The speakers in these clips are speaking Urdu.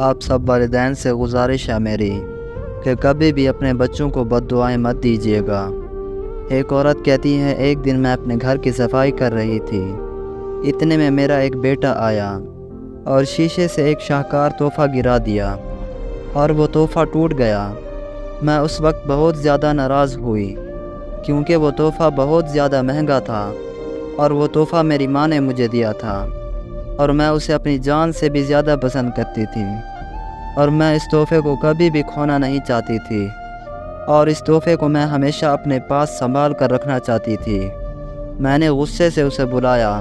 آپ سب والدین سے گزارش ہے میری کہ کبھی بھی اپنے بچوں کو بد دعائیں مت دیجیے گا۔ ایک عورت کہتی ہے، ایک دن میں اپنے گھر کی صفائی کر رہی تھی، اتنے میں میرا ایک بیٹا آیا اور شیشے سے ایک شاہکار تحفہ گرا دیا اور وہ تحفہ ٹوٹ گیا۔ میں اس وقت بہت زیادہ ناراض ہوئی کیونکہ وہ تحفہ بہت زیادہ مہنگا تھا اور وہ تحفہ میری ماں نے مجھے دیا تھا اور میں اسے اپنی جان سے بھی زیادہ پسند کرتی تھی اور میں اس تحفے کو کبھی بھی کھونا نہیں چاہتی تھی اور اس تحفے کو میں ہمیشہ اپنے پاس سنبھال کر رکھنا چاہتی تھی۔ میں نے غصے سے اسے بلایا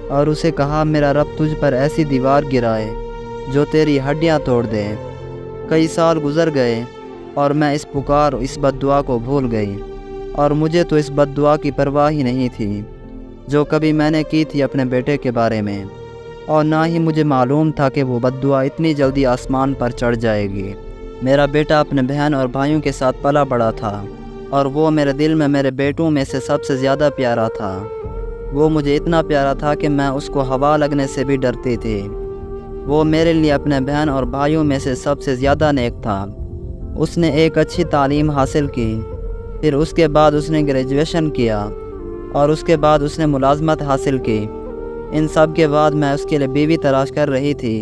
اور اسے کہا، میرا رب تجھ پر ایسی دیوار گرائے جو تیری ہڈیاں توڑ دے۔ کئی سال گزر گئے اور میں اس بد دعا کو بھول گئی اور مجھے تو اس بد دعا کی پرواہ ہی نہیں تھی جو کبھی میں نے کی تھی اپنے بیٹے کے بارے میں، اور نہ ہی مجھے معلوم تھا کہ وہ بد دعا اتنی جلدی آسمان پر چڑھ جائے گی۔ میرا بیٹا اپنے بہن اور بھائیوں کے ساتھ پلا بڑا تھا اور وہ میرے دل میں میرے بیٹوں میں سے سب سے زیادہ پیارا تھا۔ وہ مجھے اتنا پیارا تھا کہ میں اس کو ہوا لگنے سے بھی ڈرتی تھی۔ وہ میرے لیے اپنے بہن اور بھائیوں میں سے سب سے زیادہ نیک تھا۔ اس نے ایک اچھی تعلیم حاصل کی، پھر اس کے بعد اس نے گریجویشن کیا اور اس کے بعد اس نے ملازمت حاصل کی۔ ان سب کے بعد میں اس کے لیے بیوی تلاش کر رہی تھی۔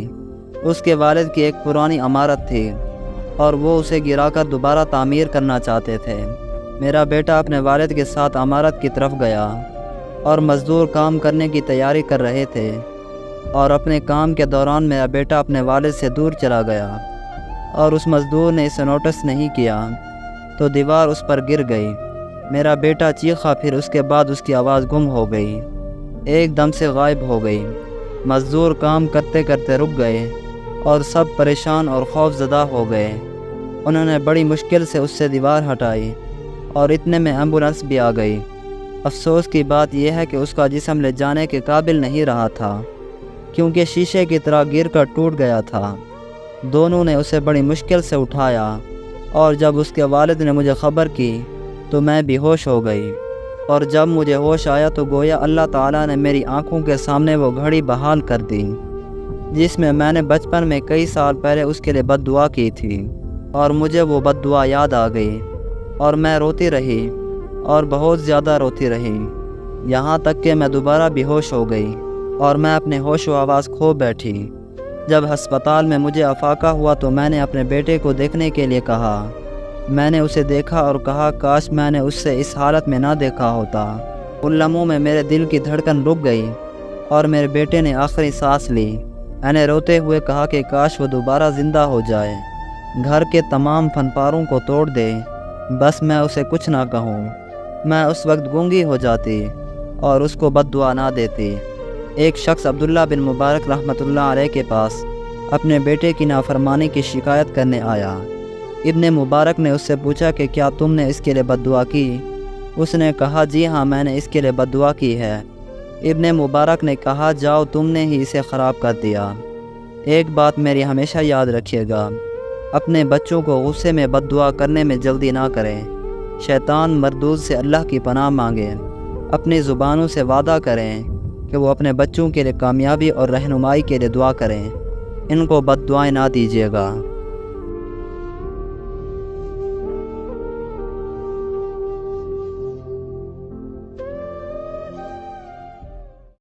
اس کے والد کی ایک پرانی عمارت تھی اور وہ اسے گرا کر دوبارہ تعمیر کرنا چاہتے تھے۔ میرا بیٹا اپنے والد کے ساتھ عمارت کی طرف گیا اور مزدور کام کرنے کی تیاری کر رہے تھے، اور اپنے کام کے دوران میرا بیٹا اپنے والد سے دور چلا گیا اور اس مزدور نے اسے نوٹس نہیں کیا تو دیوار اس پر گر گئی۔ میرا بیٹا چیخا، پھر اس کے بعد اس کی آواز گم ہو گئی، ایک دم سے غائب ہو گئی۔ مزدور کام کرتے کرتے رک گئے اور سب پریشان اور خوف زدہ ہو گئے۔ انہوں نے بڑی مشکل سے اس سے دیوار ہٹائی اور اتنے میں ایمبولینس بھی آ گئی۔ افسوس کی بات یہ ہے کہ اس کا جسم لے جانے کے قابل نہیں رہا تھا کیونکہ شیشے کی طرح گر کر ٹوٹ گیا تھا۔ دونوں نے اسے بڑی مشکل سے اٹھایا اور جب اس کے والد نے مجھے خبر کی تو میں بے ہوش ہو گئی، اور جب مجھے ہوش آیا تو گویا اللہ تعالیٰ نے میری آنکھوں کے سامنے وہ گھڑی بحال کر دی جس میں نے بچپن میں کئی سال پہلے اس کے لیے بد دعا کی تھی، اور مجھے وہ بد دعا یاد آ گئی اور میں روتی رہی اور بہت زیادہ روتی رہی، یہاں تک کہ میں دوبارہ بے ہوش ہو گئی اور میں اپنے ہوش و آواز کھو بیٹھی۔ جب ہسپتال میں مجھے افاقہ ہوا تو میں نے اپنے بیٹے کو دیکھنے کے لیے کہا۔ میں نے اسے دیکھا اور کہا، کاش میں نے اسے اس حالت میں نہ دیکھا ہوتا۔ ان لمحوں میں میرے دل کی دھڑکن رک گئی اور میرے بیٹے نے آخری سانس لی۔ میں نے روتے ہوئے کہا کہ کاش وہ دوبارہ زندہ ہو جائے، گھر کے تمام فن پاروں کو توڑ دے، بس میں اسے کچھ نہ کہوں۔ میں اس وقت گونگی ہو جاتی اور اس کو بد دعا نہ دیتی۔ ایک شخص عبداللہ بن مبارک رحمۃ اللہ علیہ کے پاس اپنے بیٹے کی نافرمانی کی شکایت کرنے آیا۔ ابن مبارک نے اس سے پوچھا کہ کیا تم نے اس کے لیے بد دعا کی؟ اس نے کہا، جی ہاں، میں نے اس کے لیے بد دعا کی ہے۔ ابن مبارک نے کہا، جاؤ، تم نے ہی اسے خراب کر دیا۔ ایک بات میری ہمیشہ یاد رکھیے گا، اپنے بچوں کو غصے میں بد دعا کرنے میں جلدی نہ کریں۔ شیطان مردود سے اللہ کی پناہ مانگیں۔ اپنی زبانوں سے وعدہ کریں کہ وہ اپنے بچوں کے لیے کامیابی اور رہنمائی کے لیے دعا کریں۔ ان کو بد دعائیں نہ دیجیے گا۔